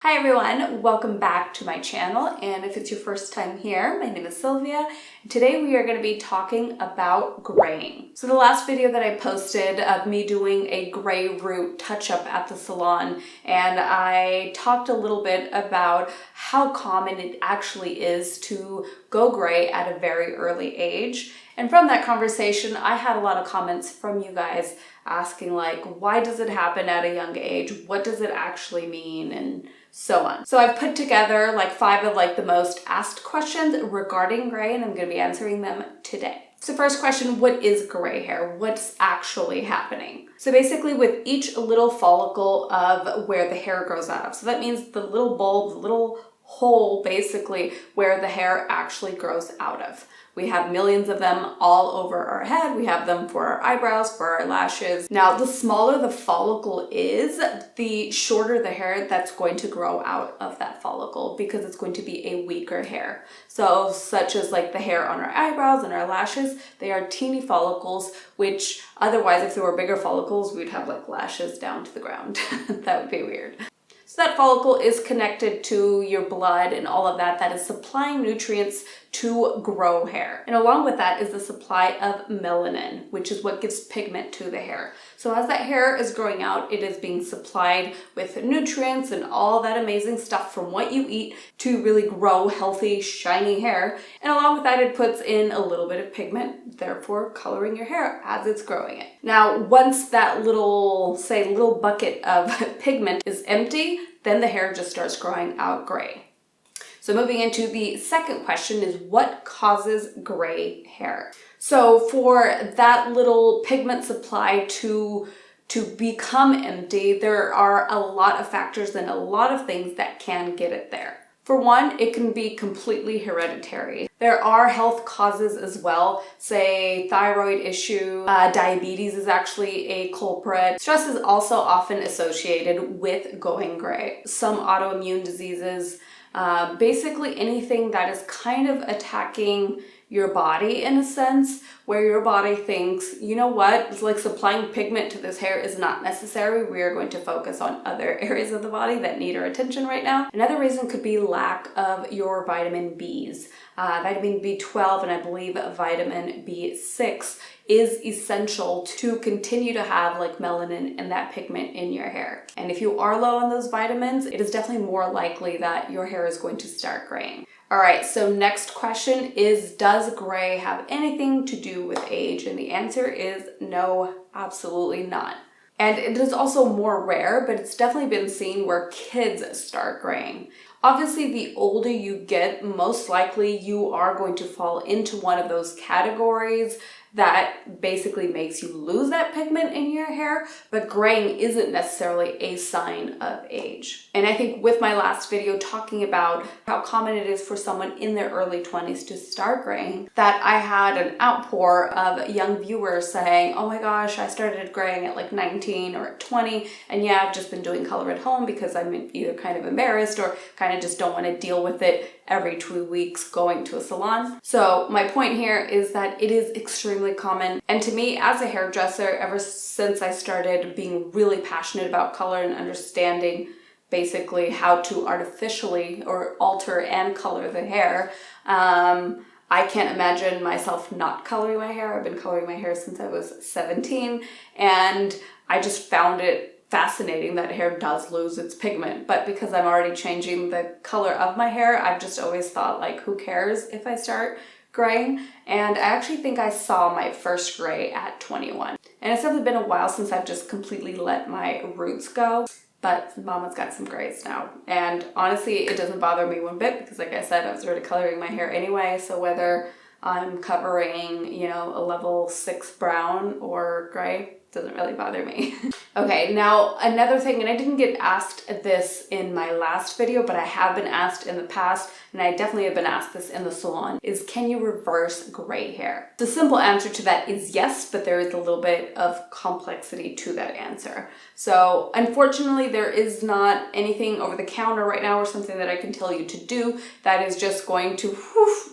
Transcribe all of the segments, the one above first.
Hi everyone, welcome back to my channel, and if it's your first time here, my name is Sylvia. Today we are going to be talking about graying. So the last video that I posted of me doing a gray root touch-up at the salon, and I talked a little bit about how common it actually is to go gray at a very early age. And from that conversation, I had a lot of comments from you guys asking like, why does it happen at a young age? What does it actually mean? And so on. So I've put together like 5 of the most asked questions regarding gray, and I'm going to be answering them today. So first question, what is gray hair? What's actually happening? So basically with each little follicle of where the hair grows out of. So that means the little bulb, the little hole basically where the hair actually grows out of. We have millions of them all over our head. We have them for our eyebrows, for our lashes. Now, the smaller the follicle is, the shorter the hair that's going to grow out of that follicle because it's going to be a weaker hair. So such as like the hair on our eyebrows and our lashes, they are teeny follicles, which otherwise if there were bigger follicles, we'd have like lashes down to the ground. That would be weird. So that follicle is connected to your blood and all of that is supplying nutrients to grow hair. And along with that is the supply of melanin, which is what gives pigment to the hair. So as that hair is growing out, it is being supplied with nutrients and all that amazing stuff from what you eat to really grow healthy, shiny hair. And along with that, it puts in a little bit of pigment, therefore coloring your hair as it's growing it. Now, once that little bucket of pigment is empty, then the hair just starts growing out gray. So moving into the second question is what causes gray hair? So for that little pigment supply to become empty, there are a lot of factors and a lot of things that can get it there. For one, it can be completely hereditary. There are health causes as well, say thyroid issue, diabetes is actually a culprit. Stress is also often associated with going gray. Some autoimmune diseases, basically anything that is kind of attacking your body in a sense, where your body thinks, you know what, it's like supplying pigment to this hair is not necessary. We are going to focus on other areas of the body that need our attention right now. Another reason could be lack of your vitamin Bs. Vitamin B12 and I believe vitamin B6 is essential to continue to have like melanin and that pigment in your hair. And if you are low on those vitamins, it is definitely more likely that your hair is going to start graying. All right, so next question is, does gray have anything to do with age? And the answer is no, absolutely not. And it is also more rare, but it's definitely been seen where kids start graying. Obviously, the older you get, most likely you are going to fall into one of those categories that basically makes you lose that pigment in your hair, but graying isn't necessarily a sign of age. And I think with my last video talking about how common it is for someone in their early 20s to start graying, that I had an outpour of young viewers saying, oh my gosh, I started graying at like 19 or at 20, and yeah, I've just been doing color at home because I'm either kind of embarrassed or kind of just don't want to deal with it every 2 weeks going to a salon. So my point here is that it is extremely common. And to me, as a hairdresser, ever since I started being really passionate about color and understanding basically how to artificially or alter and color the hair, I can't imagine myself not coloring my hair. I've been coloring my hair since I was 17, and I just found it fascinating that hair does lose its pigment. But because I'm already changing the color of my hair, I've just always thought like, who cares if I start graying? And I actually think I saw my first gray at 21. And it's definitely been a while since I've just completely let my roots go. But Mama's got some grays now. And honestly, it doesn't bother me one bit because like I said, I was already coloring my hair anyway. So whether I'm covering, you know, a level 6 brown or gray, doesn't really bother me. Okay, now another thing, and I didn't get asked this in my last video, but I have been asked in the past, and I definitely have been asked this in the salon, is can you reverse gray hair? The simple answer to that is yes, but there is a little bit of complexity to that answer. So unfortunately, there is not anything over the counter right now or something that I can tell you to do that is just going to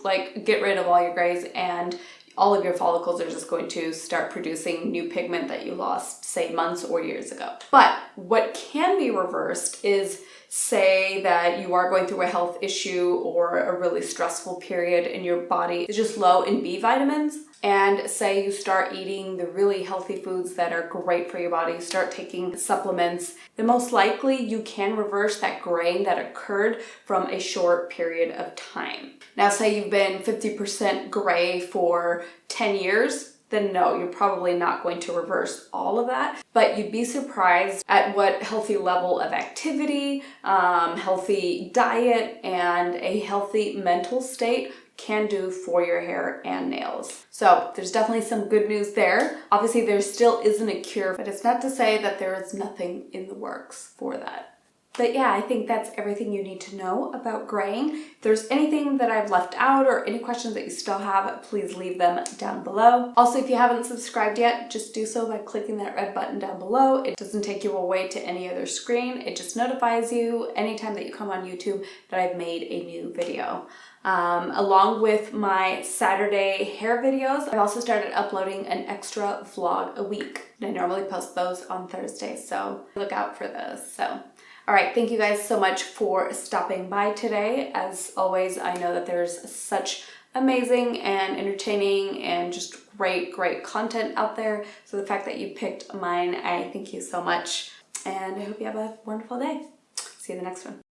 like get rid of all your grays, and all of your follicles are just going to start producing new pigment that you lost, say, months or years ago. But what can be reversed is say that you are going through a health issue or a really stressful period and your body is just low in B vitamins, and say you start eating the really healthy foods that are great for your body, start taking supplements, then most likely you can reverse that graying that occurred from a short period of time. Now, say you've been 50% gray for 10 years, then no, you're probably not going to reverse all of that, but you'd be surprised at what healthy level of activity, healthy diet, and a healthy mental state can do for your hair and nails. So there's definitely some good news there. Obviously, there still isn't a cure, but it's not to say that there is nothing in the works for that. But yeah, I think that's everything you need to know about graying. If there's anything that I've left out or any questions that you still have, please leave them down below. Also, if you haven't subscribed yet, just do so by clicking that red button down below. It doesn't take you away to any other screen. It just notifies you anytime that you come on YouTube that I've made a new video. Along with my Saturday hair videos, I also started uploading an extra vlog a week. I normally post those on Thursdays, so look out for those. All right, thank you guys so much for stopping by today. As always, I know that there's such amazing and entertaining and just great content out there. So the fact that you picked mine, I thank you so much. And I hope you have a wonderful day. See you in the next one.